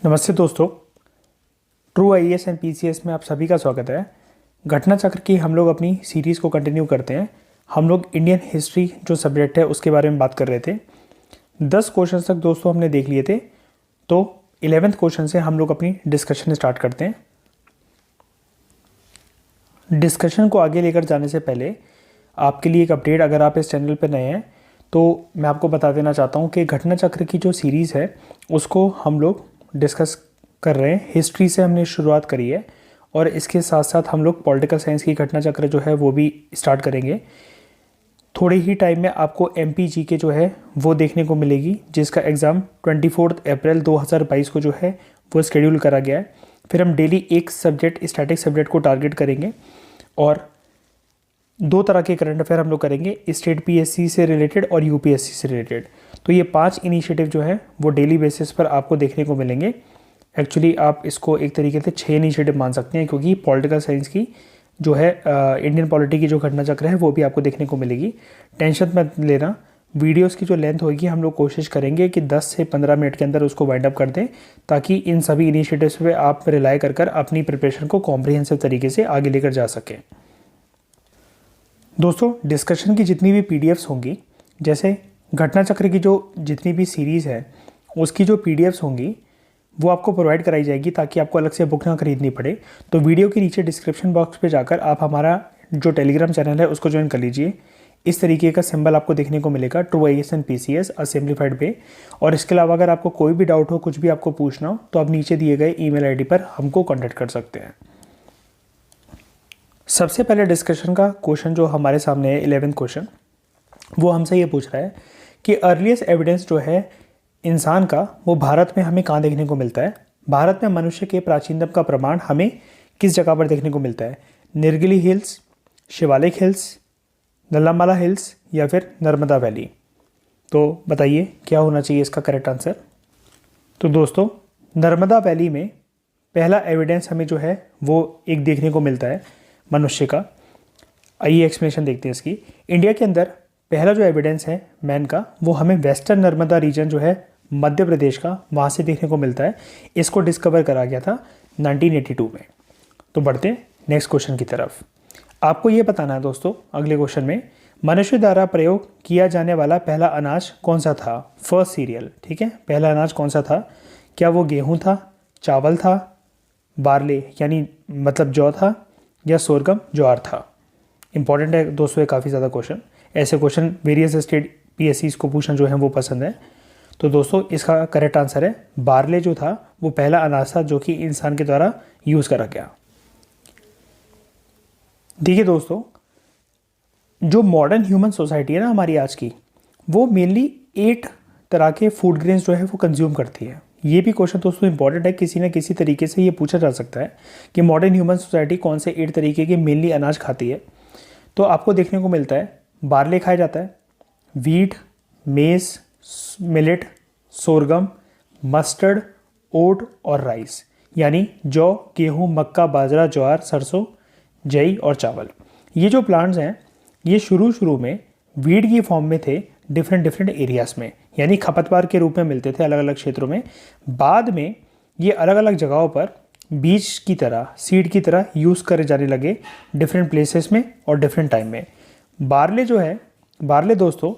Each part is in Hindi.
नमस्ते दोस्तों। ट्रू आईएएस एंड पीसीएस में आप सभी का स्वागत है। घटना चक्र की हम लोग अपनी सीरीज़ को कंटिन्यू करते हैं। हम लोग इंडियन हिस्ट्री जो सब्जेक्ट है उसके बारे में बात कर रहे थे। 10 क्वेश्चन तक दोस्तों हमने देख लिए थे, तो 11th क्वेश्चन से हम लोग अपनी डिस्कशन स्टार्ट करते हैं। डिस्कशन को आगे लेकर जाने से पहले आपके लिए एक अपडेट, अगर आप इस चैनल पर नए हैं तो मैं आपको बता देना चाहता हूँ कि घटना चक्र की जो सीरीज़ है उसको हम लोग डिस्कस कर रहे हैं। हिस्ट्री से हमने शुरुआत करी है और इसके साथ साथ हम लोग पॉलिटिकल साइंस की घटना चक्र जो है वो भी स्टार्ट करेंगे। थोड़े ही टाइम में आपको एमपीजी के जो है वो देखने को मिलेगी, जिसका एग्ज़ाम 24 अप्रैल 2022 को जो है वो शेड्यूल करा गया है। फिर हम डेली एक सब्जेक्ट, स्टैटिक सब्जेक्ट को टारगेट करेंगे और 2 तरह के करंट अफेयर हम लोग करेंगे, स्टेट पीएससी से रिलेटेड और यूपीएससी से रिलेटेड। तो ये 5 इनिशिएटिव जो है वो डेली बेसिस पर आपको देखने को मिलेंगे। एक्चुअली आप इसको एक तरीके से 6 इनिशिएटिव मान सकते हैं, क्योंकि पॉलिटिकल साइंस की जो है इंडियन पॉलिटी की जो घटना चक्र है वो भी आपको देखने को मिलेगी। टेंशन मत लेना, वीडियोस की जो लेंथ होगी हम लोग कोशिश करेंगे कि 10 से 15 मिनट के अंदर उसको वाइंड अप कर दें, ताकि इन सभी इनिशिएटिव्स पे आप रिलाई कर अपनी प्रिपरेशन को कॉम्प्रिहेंसिव तरीके से आगे लेकर जा सकें। दोस्तों, डिस्कशन की जितनी भी पीडीएफ्स होंगी, जैसे घटना चक्र की जो जितनी भी सीरीज़ है उसकी जो पीडीएफ्स होंगी वो आपको प्रोवाइड कराई जाएगी, ताकि आपको अलग से बुक ना खरीदनी पड़े। तो वीडियो के नीचे डिस्क्रिप्शन बॉक्स पे जाकर आप हमारा जो टेलीग्राम चैनल है उसको ज्वाइन कर लीजिए। इस तरीके का सिंबल आपको देखने को मिलेगा, ट्रू आईएएस एंड पीसीएस असेंबलीफाइड पे। और इसके अलावा अगर आपको कोई भी डाउट हो, कुछ भी आपको पूछना हो, तो आप नीचे दिए गए ईमेल आईडी पर हमको कॉन्टैक्ट कर सकते हैं। सबसे पहले डिस्कशन का क्वेश्चन जो हमारे सामने है, 11th क्वेश्चन, वो हमसे ये पूछ रहा है कि अर्लीस्ट एविडेंस जो है इंसान का वो भारत में हमें कहाँ देखने को मिलता है। भारत में मनुष्य के प्राचीनतम का प्रमाण हमें किस जगह पर देखने को मिलता है? Nilgiri hills, Shivalik hills, Nallamala hills या फिर नर्मदा वैली। तो बताइए क्या होना चाहिए इसका करेक्ट आंसर। तो दोस्तों, नर्मदा वैली में पहला एविडेंस हमें जो है वो एक देखने को मिलता है मनुष्य का। आइए एक्सप्लेनेशन देखते हैं इसकी। इंडिया के अंदर पहला जो एविडेंस है मैन का, वो हमें वेस्टर्न नर्मदा रीजन जो है मध्य प्रदेश का, वहाँ से देखने को मिलता है। इसको डिस्कवर करा गया था 1982 में। तो बढ़ते हैं नेक्स्ट क्वेश्चन की तरफ। आपको ये बताना है दोस्तों अगले क्वेश्चन में, मनुष्य द्वारा प्रयोग किया जाने वाला पहला अनाज कौन सा था? फर्स्ट सीरियल, ठीक है, पहला अनाज कौन सा था? क्या वो गेहूँ था, चावल था, बार्ले यानी मतलब जौ था, या सोरगम ज्वार था? इंपॉर्टेंट है दोस्तों ये काफ़ी ज़्यादा क्वेश्चन। ऐसे क्वेश्चन वेरियस स्टेट पीएससीज को पूछना जो है वो पसंद है। तो दोस्तों इसका करेक्ट आंसर है बार्ले जो था वो पहला अनाज था जो कि इंसान के द्वारा यूज़ करा गया। देखिए दोस्तों, जो मॉडर्न ह्यूमन सोसाइटी है ना हमारी आज की, वो मेनली 8 तरह के फूड ग्रेन्स जो है वो कंज्यूम करती है। ये भी क्वेश्चन दोस्तों इंपॉर्टेंट है, किसी न किसी तरीके से ये पूछा जा सकता है कि मॉडर्न ह्यूमन सोसाइटी कौन से 8 तरीके के मेनली अनाज खाती है। तो आपको देखने को मिलता है बार्ले खाया जाता है, वीट, मेज, मिलेट, सोरगम, मस्टर्ड, ओट और राइस, यानी जौ, गेहूँ, मक्का, बाजरा, ज्वार, सरसों, जई और चावल। ये जो प्लांट्स हैं ये शुरू में वीड की फॉर्म में थे डिफरेंट एरियाज़ में, यानी खपतवार के रूप में मिलते थे अलग अलग क्षेत्रों में। बाद में ये अलग अलग जगहों पर बीज की तरह, सीड की तरह यूज़ करे जाने लगे डिफरेंट प्लेसेस में और डिफरेंट टाइम में। बार्ले जो है, बार्ले दोस्तों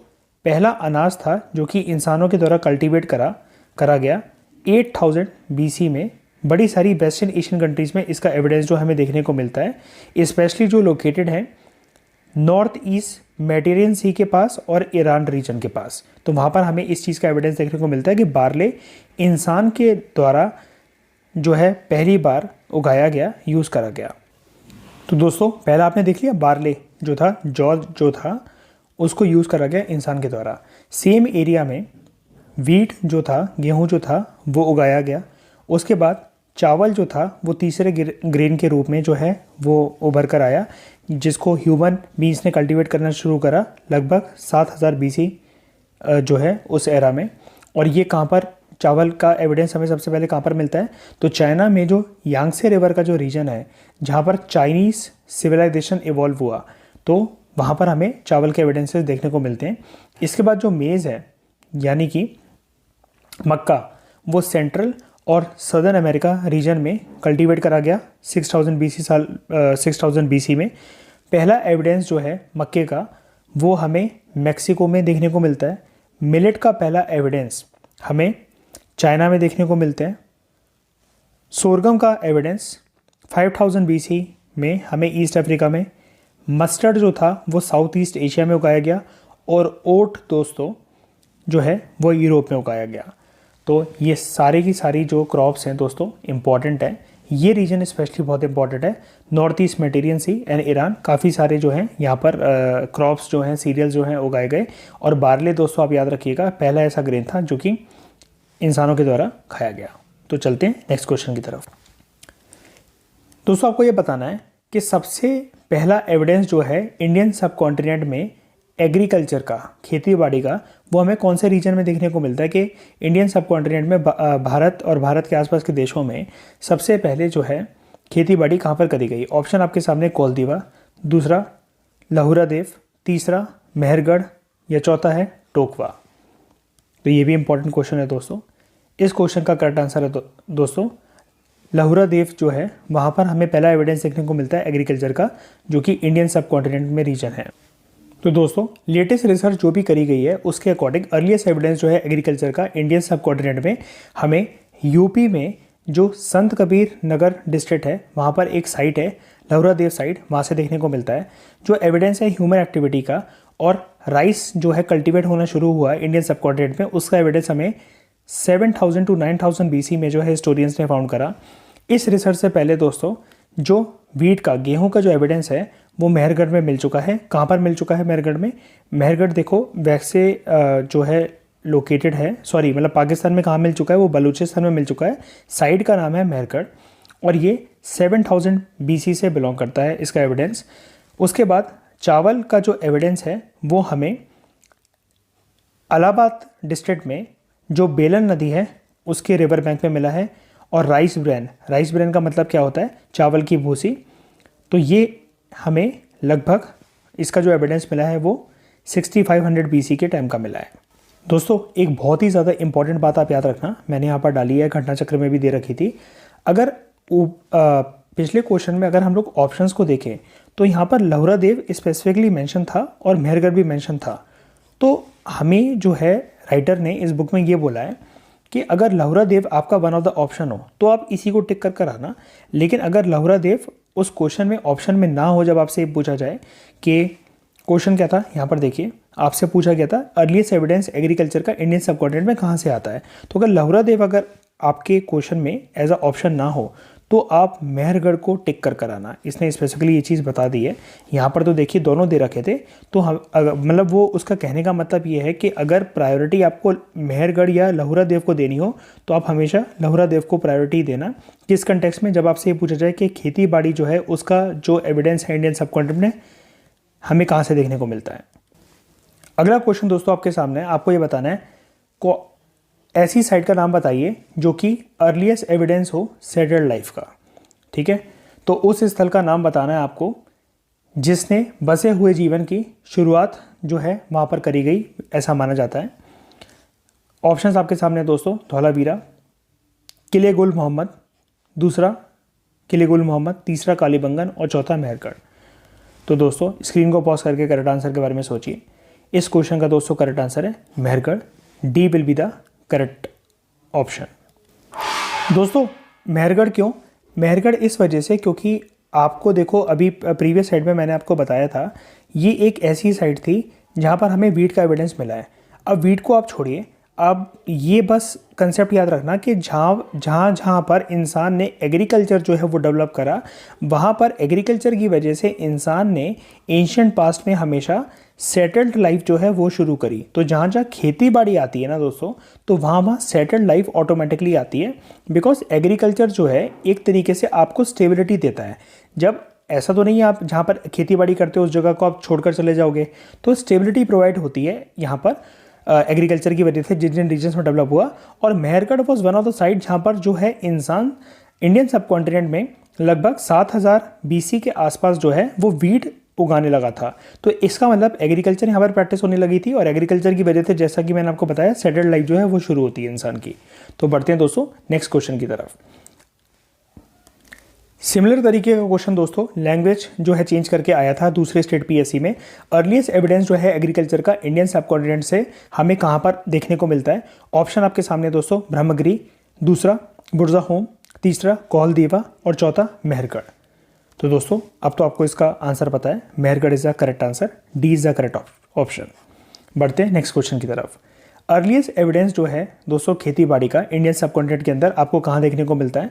पहला अनाज था जो कि इंसानों के द्वारा कल्टीवेट करा गया 8000 बीसी में। बड़ी सारी वेस्टर्न एशियन कंट्रीज़ में इसका एविडेंस जो हमें देखने को मिलता है, स्पेशली जो लोकेटेड है नॉर्थ ईस्ट मेडिटेरियन सी के पास और ईरान रीजन के पास। तो वहाँ पर हमें इस चीज़ का एविडेंस देखने को मिलता है कि बार्ले इंसान के द्वारा जो है पहली बार उगाया गया, यूज़ करा गया। तो दोस्तों पहला आपने देख लिया, बार्ले जो था, जौ जो था, उसको यूज़ करा गया इंसान के द्वारा। सेम एरिया में वीट जो था, गेहूँ जो था, वो उगाया गया। उसके बाद चावल जो था वो तीसरे ग्रेन के रूप में जो है वो उभर कर आया, जिसको ह्यूमन बींग्स ने कल्टीवेट करना शुरू करा लगभग 7000 बीसी जो है उस एरा में। और ये कहाँ पर चावल का एविडेंस हमें सबसे पहले कहाँ पर मिलता है? तो चाइना में जो यांगसे रिवर का जो रीजन है, जहाँ पर चाइनीज़ सिविलाइजेशन इवॉल्व हुआ, तो वहाँ पर हमें चावल के एविडेंसेस देखने को मिलते हैं। इसके बाद जो मेज़ है यानी कि मक्का, वो सेंट्रल और सदर्न अमेरिका रीजन में कल्टीवेट करा गया 6000 BC में। पहला एविडेंस जो है मक्के का वो हमें मैक्सिको में देखने को मिलता है। मिलेट का पहला एविडेंस हमें चाइना में देखने को मिलते हैं। सोरगम का एविडेंस 5000 BC में हमें ईस्ट अफ्रीका में। मस्टर्ड जो था वो साउथ ईस्ट एशिया में उगाया गया और ओट दोस्तों जो है वो यूरोप में उगाया गया। तो ये सारी की सारी जो क्रॉप्स हैं दोस्तों इम्पॉर्टेंट है। ये रीजन स्पेशली बहुत इंपॉर्टेंट है। North east Mediterranean sea and Iran काफ़ी सारे जो हैं यहाँ पर क्रॉप्स जो हैं सीरियल जो हैं उगाए गए। और बार्ले दोस्तों आप याद रखिएगा पहला ऐसा ग्रेन था जो कि इंसानों के द्वारा खाया गया। तो चलते हैं नेक्स्ट क्वेश्चन की तरफ। दोस्तों आपको ये बताना है कि सबसे पहला एविडेंस जो है इंडियन सब कॉन्टिनेंट में एग्रीकल्चर का, खेती बाड़ी का, वो हमें कौन से रीजन में देखने को मिलता है कि इंडियन सब कॉन्टिनेंट में भारत और भारत के आसपास के देशों में सबसे पहले जो है खेती बाड़ी कहाँ पर करी गई। ऑप्शन आपके सामने कोलदीवा, दूसरा लहुरा देव, तीसरा मेहरगढ़ या चौथा है टोकवा। तो ये भी इंपॉर्टेंट क्वेश्चन है दोस्तों। इस क्वेश्चन का करेक्ट आंसर है दोस्तों लहुरा देव जो है वहाँ पर हमें पहला एविडेंस देखने को मिलता है एग्रीकल्चर का, जो कि इंडियन सब कॉन्टिनेंट में रीजन है। तो दोस्तों लेटेस्ट रिसर्च जो भी करी गई है उसके अकॉर्डिंग अर्लीस्ट एविडेंस जो है एग्रीकल्चर का इंडियन सब कॉन्टिनेंट में हमें यूपी में जो संत कबीर नगर डिस्ट्रिक्ट है वहाँ पर एक साइट है लहुरा देव साइट, वहाँ से देखने को मिलता है। जो एविडेंस है ह्यूमन एक्टिविटी का और राइस जो है कल्टीवेट होना शुरू हुआ है इंडियन सब कॉन्टिनेंट में, उसका एविडेंस हमें 7000 to 9000 BC में जो है हिस्टोरियंस ने फाउंड करा। इस रिसर्च से पहले दोस्तों जो वीट का, गेहूं का जो एविडेंस है वो मेहरगढ़ में मिल चुका है। कहाँ पर मिल चुका है मेहरगढ़ में? मेहरगढ़ देखो वैसे जो है लोकेटेड है, सॉरी मतलब पाकिस्तान में कहाँ मिल चुका है, वो बलूचिस्तान में मिल चुका है। साइट का नाम है मेहरगढ़ और ये 7000 BC से बिलोंग करता है इसका एविडेंस। उसके बाद चावल का जो एविडेंस है वो हमें इलाहाबाद डिस्ट्रिक्ट में जो बेलन नदी है उसके रिवर बैंक में मिला है। और राइस ब्रेन का मतलब क्या होता है? चावल की भूसी। तो ये हमें लगभग इसका जो एविडेंस मिला है वो 6500 BC के टाइम का मिला है। दोस्तों एक बहुत ही ज़्यादा इंपॉर्टेंट बात आप याद रखना, मैंने यहाँ पर डाली है, घटना चक्र में भी दे रखी थी। अगर पिछले क्वेश्चन में अगर हम लोग ऑप्शंस को देखें तो यहाँ पर लहुरा देव स्पेसिफिकली मेंशन था और मेहरगढ़ भी मेंशन था। तो हमें जो है राइटर ने इस बुक में ये बोला है कि अगर लहुरा देव आपका वन ऑफ द ऑप्शन हो तो आप इसी को टिक कर आना। लेकिन अगर लहुरा देव उस क्वेश्चन में ऑप्शन में ना हो, जब आपसे पूछा जाए कि क्वेश्चन क्या था, यहाँ पर देखिए आपसे पूछा गया था अर्लीस्ट एविडेंस एग्रीकल्चर का इंडियन सब कॉन्टिनेंट में कहाँ से आता है। तो अगर लहुरा देव अगर आपके क्वेश्चन में एज अ ऑप्शन ना हो तो आप मेहरगढ़ को टिक कर आना। इसने स्पेसिफिकली ये चीज़ बता दी है। यहाँ पर तो देखिए दोनों दे रखे थे, तो हम मतलब वो उसका कहने का मतलब ये है कि अगर प्रायोरिटी आपको मेहरगढ़ या लहुरा देव को देनी हो तो आप हमेशा लहुरा देव को प्रायोरिटी देना। किस कंटेक्स्ट में? जब आपसे ये पूछा जाए कि खेती बाड़ी जो है उसका जो एविडेंस है इंडियन सब कॉन्टिनेंट में हमें कहाँ से देखने को मिलता है। अगला क्वेश्चन दोस्तों आपके सामने, आपको ये बताना है ऐसी साइट का नाम बताइए जो कि अर्लीस्ट एविडेंस हो सेटल्ड लाइफ का। ठीक है, तो उस स्थल का नाम बताना है आपको जिसने बसे हुए जीवन की शुरुआत जो है वहाँ पर करी गई, ऐसा माना जाता है। ऑप्शंस आपके सामने दोस्तों, धौलावीरा, किले गुल मोहम्मद, दूसरा किले गुल मोहम्मद, तीसरा कालीबंगन और चौथा मेहरगढ़। तो दोस्तों स्क्रीन को पॉज करके करेक्ट आंसर के बारे में सोचिए। इस क्वेश्चन का दोस्तों करेक्ट आंसर है Mehrgarh. D will be the correct option. दोस्तों मेहरगढ़ क्यों? मेहरगढ़ इस वजह से क्योंकि आपको देखो अभी प्रीवियस साइड में मैंने आपको बताया था ये एक ऐसी साइट थी जहाँ पर हमें वीट का एविडेंस मिला है। अब वीट को आप छोड़िए, अब ये बस कंसेप्ट याद रखना कि जहाँ पर इंसान ने एग्रीकल्चर जो है वो डेवलप करा, वहाँ पर एग्रीकल्चर की वजह से इंसान ने एंशिएंट पास्ट में हमेशा सेटल्ड लाइफ जो है वो शुरू करी। तो जहाँ खेती बाड़ी आती है ना दोस्तों, तो वहाँ सेटल्ड लाइफ ऑटोमेटिकली आती है। बिकॉज एग्रीकल्चर जो है एक तरीके से आपको स्टेबिलिटी देता है। जब ऐसा तो नहीं है आप जहाँ पर खेती बाड़ी करते हो उस जगह को आप छोड़कर चले जाओगे, तो स्टेबिलिटी प्रोवाइड होती है यहाँ पर एग्रीकल्चर की वजह से जिन जिन रीजन्स में डेवलप हुआ। और Mehrgarh was one of the site जहाँ पर जो है इंसान इंडियन सब कॉन्टिनेंट में लगभग 7000 BC के आसपास जो है वो वीट उगाने लगा था। तो इसका मतलब एग्रीकल्चर यहाँ पर प्रैक्टिस होने लगी थी और एग्रीकल्चर की वजह से जैसा कि मैंने आपको बताया सेटल्ड लाइफ जो है वो शुरू होती है इंसान की। तो बढ़ते हैं दोस्तों नेक्स्ट क्वेश्चन की तरफ। सिमिलर तरीके का क्वेश्चन दोस्तों, लैंग्वेज जो है चेंज करके आया था दूसरे स्टेट पीएससी में। अर्लीस्ट एविडेंस जो है एग्रीकल्चर का इंडियन सब कॉन्टिनेंट से हमें कहाँ पर देखने को मिलता है? ऑप्शन आपके सामने दोस्तों, ब्रह्मगिरी, दूसरा बुरजा होम, तीसरा कोहलदेवा और चौथा मेहरगढ़। तो दोस्तों अब तो आपको इसका आंसर पता है, Mehrgarh is the correct answer, D is the correct option. बढ़ते हैं नेक्स्ट क्वेश्चन की तरफ। अर्लीस्ट एविडेंस जो है दोस्तों खेती बाड़ी का इंडियन सब कॉन्टिनेंट के अंदर आपको कहाँ देखने को मिलता है?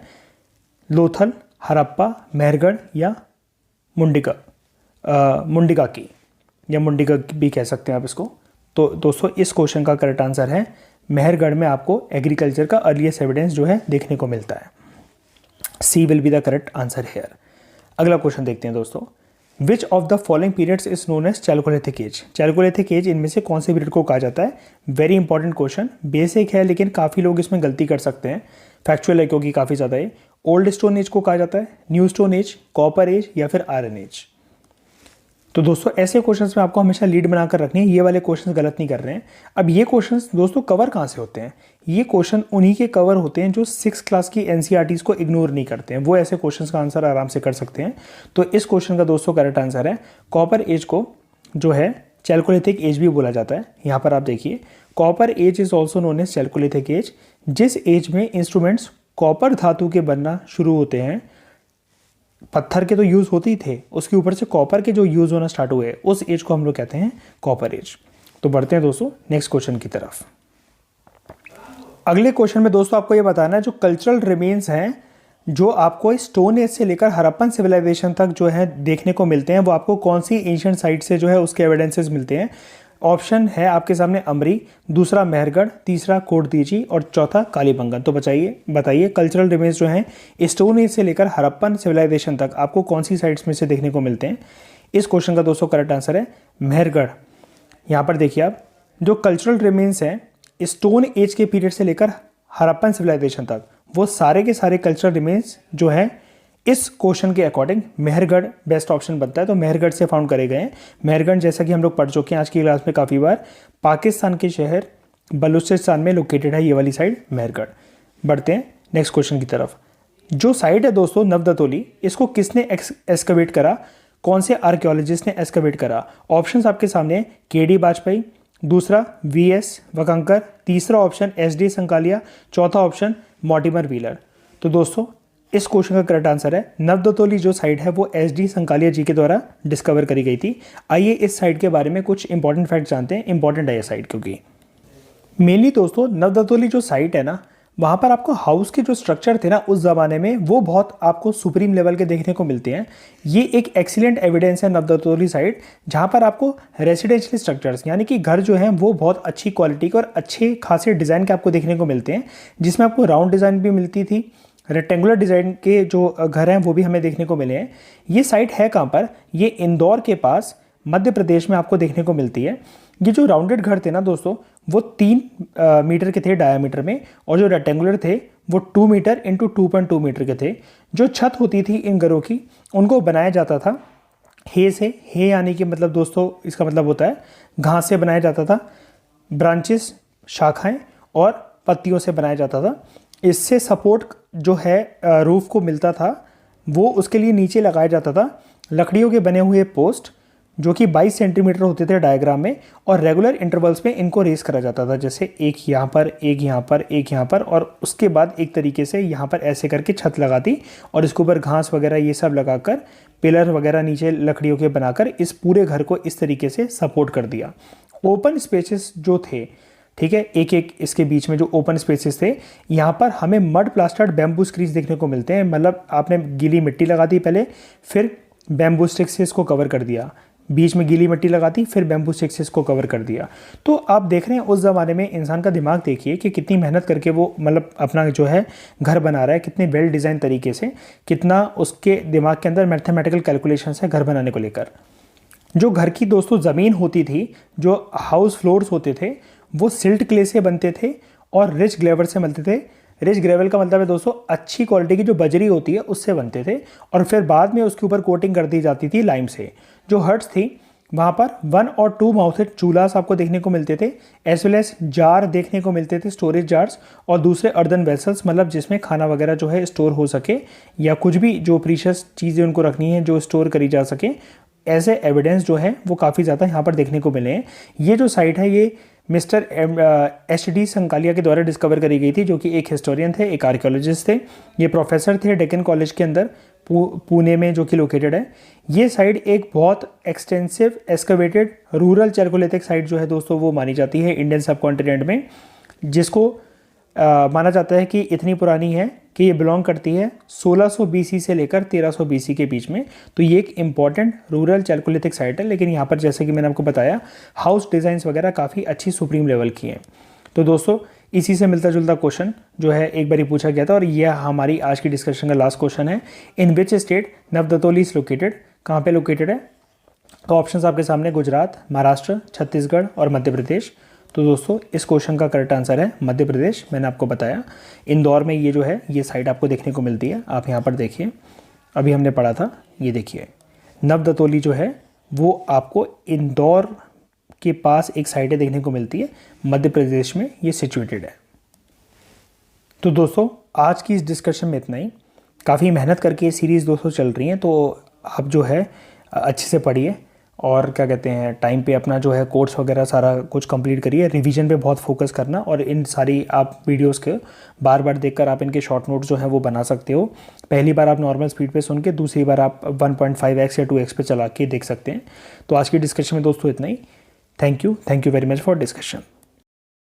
लोथल, हड़प्पा, मेहरगढ़ या मुंडिका की, या मुंडिका भी कह सकते हैं आप इसको। तो दोस्तों इस क्वेश्चन का करेक्ट आंसर है मेहरगढ़ में आपको एग्रीकल्चर का अर्लीस्ट एविडेंस जो है देखने को मिलता है। C will be the correct answer here. अगला क्वेश्चन देखते हैं दोस्तों, which of the following periods is known as chalcolithic age? Chalcolithic age इनमें से कौन से पीरियड को कहा जाता है? वेरी इंपॉर्टेंट क्वेश्चन, बेसिक है लेकिन काफ़ी लोग इसमें गलती कर सकते हैं, फैक्चुअल है क्योंकि काफ़ी ज़्यादा है। ओल्ड स्टोन एज को कहा जाता है, new stone age, copper age या फिर आयरन एज? तो दोस्तों ऐसे क्वेश्चंस में आपको हमेशा लीड बनाकर रखनी है, ये वाले क्वेश्चंस गलत नहीं कर रहे हैं। अब ये क्वेश्चंस दोस्तों कवर कहाँ से होते हैं? ये क्वेश्चन उन्हीं के कवर होते हैं जो 6th क्लास की एनसीईआरटीज़ को इग्नोर नहीं करते हैं, वो ऐसे क्वेश्चंस का आंसर आराम से कर सकते हैं। तो इस क्वेश्चन का दोस्तों करेक्ट आंसर है कॉपर एज को जो है चैल्कोलिथिक एज भी बोला जाता है। यहाँ पर आप देखिए, copper age is also known as chalcolithic age. जिस एज में इंस्ट्रूमेंट्स कॉपर धातु के बनना शुरू होते हैं, पत्थर के तो यूज़ होते ही थे, उसके ऊपर से कॉपर के जो यूज़ होना स्टार्ट हुए, उस एज को हम लोग कहते हैं कॉपर एज। तो बढ़ते हैं दोस्तों नेक्स्ट क्वेश्चन की तरफ। अगले क्वेश्चन में दोस्तों आपको ये बताना है जो कल्चरल रिमेन्स हैं जो आपको स्टोन एज से लेकर हड़प्पन सिविलाइजेशन तक जो है देखने को मिलते हैं, वो आपको कौन सी एंशिएंट साइट से जो है उसके एविडेंसेस मिलते हैं? ऑप्शन है आपके सामने अमरी, दूसरा मेहरगढ़, तीसरा कोटदीजी और चौथा कालीबंगन। तो बताइए कल्चरल रिमेन्स जो हैं स्टोन एज से लेकर हड़प्पन सिविलाइजेशन तक आपको कौन सी साइट्स में से देखने को मिलते हैं? इस क्वेश्चन का दोस्तों करेक्ट आंसर है मेहरगढ़। यहाँ पर देखिए आप, जो कल्चरल रिमेन्स हैं स्टोन एज के पीरियड से लेकर हड़प्पन सिविलाइजेशन तक, वो सारे के सारे कल्चरल रिमेन्स जो है इस क्वेश्चन के अकॉर्डिंग मेहरगढ़ बेस्ट ऑप्शन बनता है। तो मेहरगढ़ से फाउंड करे गए हैं। मेहरगढ़ जैसा कि हम लोग पढ़ चुके हैं आज की क्लास में काफ़ी बार, पाकिस्तान के शहर बलूचिस्तान में लोकेटेड है ये वाली साइड मेहरगढ़। बढ़ते हैं नेक्स्ट क्वेश्चन की तरफ। जो साइट है दोस्तों नवदतोली, इसको किसने एक्सकवेट करा? कौन से आर्कियोलॉजिस्ट ने एक्सकवेट करा? ऑप्शंस आपके सामने, केडी वाजपेयी, दूसरा वीएस वकंकर, तीसरा ऑप्शन एसडी संकालिया, चौथा ऑप्शन मॉर्टिमर व्हीलर। तो दोस्तों इस क्वेश्चन का करेक्ट आंसर है नवदतोली जो साइट है वो एसडी संकालिया जी के द्वारा डिस्कवर करी गई थी। आइए इस साइट के बारे में कुछ इंपॉर्टेंट फैक्ट जानते हैं। इंपॉर्टेंट है ये साइट क्योंकि मेनली दोस्तों नवदतोली जो साइट है ना, वहाँ पर आपको हाउस के जो स्ट्रक्चर थे ना उस ज़माने में, वो बहुत आपको सुप्रीम लेवल के देखने को मिलते हैं। ये एक एक्सीलेंट एविडेंस है नवदतोली साइट, जहाँ पर आपको रेजिडेंशियल स्ट्रक्चर्स यानी कि घर जो हैं वो बहुत अच्छी क्वालिटी के और अच्छे खासे डिज़ाइन के आपको देखने को मिलते हैं, जिसमें आपको राउंड डिज़ाइन भी मिलती थी, रेक्टेंगुलर डिज़ाइन के जो घर हैं वो भी हमें देखने को मिले हैं। ये साइट है कहाँ पर? ये इंदौर के पास मध्य प्रदेश में आपको देखने को मिलती है। ये जो राउंडेड घर थे ना दोस्तों, वो 3 मीटर के थे डायामीटर में, और जो रेक्टेंगुलर थे वो 2 मीटर इंटू 2.2 मीटर के थे। जो छत होती थी इन घरों की, उनको बनाया जाता था हे से। हे यानी कि मतलब दोस्तों इसका मतलब होता है घास से बनाया जाता था, ब्रांचेस शाखाएं और पत्तियों से बनाया जाता था। इससे सपोर्ट जो है रूफ को मिलता था, वो उसके लिए नीचे लगाया जाता था लकड़ियों के बने हुए पोस्ट, जो कि 22 सेंटीमीटर होते थे डायग्राम में, और रेगुलर इंटरवल्स में इनको रेस करा जाता था, जैसे एक यहाँ पर, एक यहाँ पर, एक यहाँ पर, और उसके बाद एक तरीके से यहाँ पर ऐसे करके छत लगाती और इसके ऊपर घास वगैरह ये सब लगाकर पिलर वगैरह नीचे लकड़ियों के बनाकर इस पूरे घर को इस तरीके से सपोर्ट कर दिया। ओपन स्पेसेस जो थे, ठीक है, एक एक इसके बीच में जो ओपन स्पेसेस थे, यहाँ पर हमें मड प्लास्टर्ड बैम्बू स्क्रीज देखने को मिलते हैं। मतलब आपने गीली मिट्टी लगा दी पहले, फिर बैम्बू स्टिक से इसको कवर कर दिया, बीच में गीली मिट्टी लगा दी, फिर बैम्बू स्टिक से इसको कवर कर दिया। तो आप देख रहे हैं उस ज़माने में इंसान का दिमाग देखिए कि कितनी मेहनत करके वो मतलब अपना जो है घर बना रहा है, कितने वेल डिज़ाइन तरीके से, कितना उसके दिमाग के अंदर मैथमेटिकल कैलकुलेशंस है घर बनाने को लेकर। जो घर की दोस्तों ज़मीन होती थी, जो हाउस फ्लोर्स होते थे, वो सिल्ट क्ले से बनते थे और रिच ग्रेवल से बनते थे। रिच ग्रेवल का मतलब है दोस्तों अच्छी क्वालिटी की जो बजरी होती है उससे बनते थे, और फिर बाद में उसके ऊपर कोटिंग कर दी जाती थी लाइम से। जो हट्स थी वहाँ पर 1 और 2 माउथेड चूल्हास आपको देखने को मिलते थे, एज वेल एज जार देखने को मिलते थे, स्टोरेज जार्स, और दूसरे अर्दन वेसल्स, मतलब जिसमें खाना वगैरह जो है स्टोर हो सके या कुछ भी जो प्रीशियस चीज़ें उनको रखनी है जो स्टोर करी जा सके, ऐसे एविडेंस जो है वो काफ़ी ज़्यादा यहाँ पर देखने को मिले हैं। ये जो साइट है ये मिस्टर एच.डी. संकालिया के द्वारा डिस्कवर करी गई थी, जो कि एक हिस्टोरियन थे, एक आर्कियोलॉजिस्ट थे। ये प्रोफेसर थे डेक्कन कॉलेज के अंदर पुणे में, जो कि लोकेटेड है। ये साइट एक बहुत extensive excavated rural Chalcolithic site जो है दोस्तों वो मानी जाती है इंडियन सब कॉन्टिनेंट में, जिसको माना जाता है कि इतनी पुरानी है कि ये बिलोंग करती है 1600 बीसी से लेकर 1300 बीसी के बीच में। तो ये एक इंपॉर्टेंट रूरल चैल्कोलिथिक साइट है। लेकिन यहाँ पर जैसे कि मैंने आपको बताया, हाउस डिज़ाइंस वगैरह काफ़ी अच्छी सुप्रीम लेवल की हैं। तो दोस्तों इसी से मिलता जुलता क्वेश्चन जो है एक बार ही पूछा गया था, और यह हमारी आज की डिस्कशन का लास्ट क्वेश्चन है। इन विच स्टेट नवदतोली इज लोकेटेड? कहाँ पे लोकेटेड है? तो ऑप्शंस आपके सामने गुजरात, महाराष्ट्र, छत्तीसगढ़ और मध्य प्रदेश। तो दोस्तों इस क्वेश्चन का करेक्ट आंसर है मध्य प्रदेश। मैंने आपको बताया इंदौर में ये जो है ये साइट आपको देखने को मिलती है। आप यहाँ पर देखिए, अभी हमने पढ़ा था, ये देखिए नवदतोली जो है वो आपको इंदौर के पास एक साइट देखने को मिलती है, मध्य प्रदेश में ये सिचुएटेड है। तो दोस्तों आज की इस डिस्कशन में इतना ही। काफ़ी मेहनत करके ये सीरीज़ दोस्तों चल रही हैं, तो आप जो है अच्छे से पढ़िए और क्या कहते हैं टाइम पे अपना जो है कोर्स वगैरह सारा कुछ कंप्लीट करिए। रिवीजन पे बहुत फोकस करना, और इन सारी आप वीडियोस के बार बार देखकर आप इनके शॉर्ट नोट्स जो है वो बना सकते हो। पहली बार आप नॉर्मल स्पीड पे सुन के, दूसरी बार आप 1.5x या 2x पे चला के देख सकते हैं। तो आज की डिस्कशन में दोस्तों इतना ही। Thank you very much for discussion.